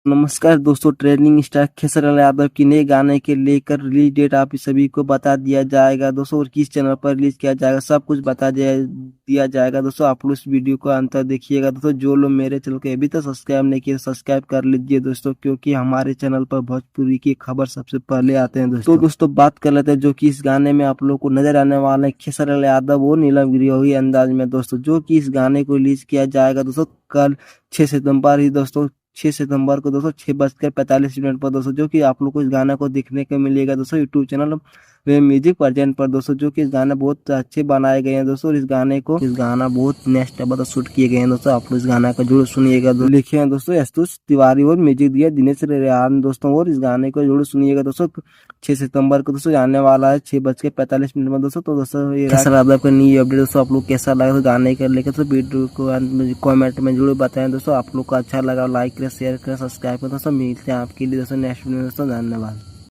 नमस्कार दोस्तों, trending star Khesari Lal Yadav की नए गाने के लेकर रिलीज डेट आप सभी को बता दिया जाएगा दोस्तों, और किस चैनल पर रिलीज किया जाएगा सब कुछ बता दिया जाएगा दोस्तों। आप लोग इस वीडियो को अंत तक देखिएगा दोस्तों। जो लोग मेरे चैनल को अभी तक सब्सक्राइब नहीं किए सब्सक्राइब कर लीजिए दोस्तों, क्योंकि हमारे चैनल पर भोजपुरी की खबर सबसे पहले आते हैं दोस्तों। तो दोस्तों बात कर लेते हैं जो कि इस गाने में आप लोग को नजर आने वाले हैं खेसारी लाल यादव और नीलम गिरोही अंदाज में दोस्तों, जो कि इस गाने को रिलीज किया जाएगा दोस्तों कल 6 सितंबर ही दोस्तों। 6 सितंबर को दोस्तों 6:45 पर दोस्तों, जो कि आप लोग को इस गाना को देखने को मिलेगा दोस्तों यूट्यूब चैनल वे म्यूजिक वर्जन पर दोस्तों, जो कि इस गाना बहुत अच्छे बनाए गए हैं दोस्तों। और इस गाना बहुत नेक्स्ट लेवल शूट किए गए हैं दोस्तों। आप लोग इस गाना को जरूर सुनिएगा। लिखे हैं दोस्तों आशुतोष तिवारी और म्यूजिक दिया दिनेश रेहान दोस्तों। और इस गाने को जरूर सुनिएगा दोस्तों। 6 सितंबर को दोस्तों आने वाला है 6:45 में दोस्तों। तो दोस्तों ये खेसारी यादव का न्यू अपडेट दोस्तों, आप लोग कैसा लगा तो गाने को लेकर तो वीडियो को कमेंट में जरूर बताएं दोस्तों। आप लोग को अच्छा लगा लाइक करें, शेयर करें, सब्सक्राइब करें दोस्तों। मिलते हैं आपके लिए दोस्तों नेक्स्ट वीडियो दोस्तों। धन्यवाद।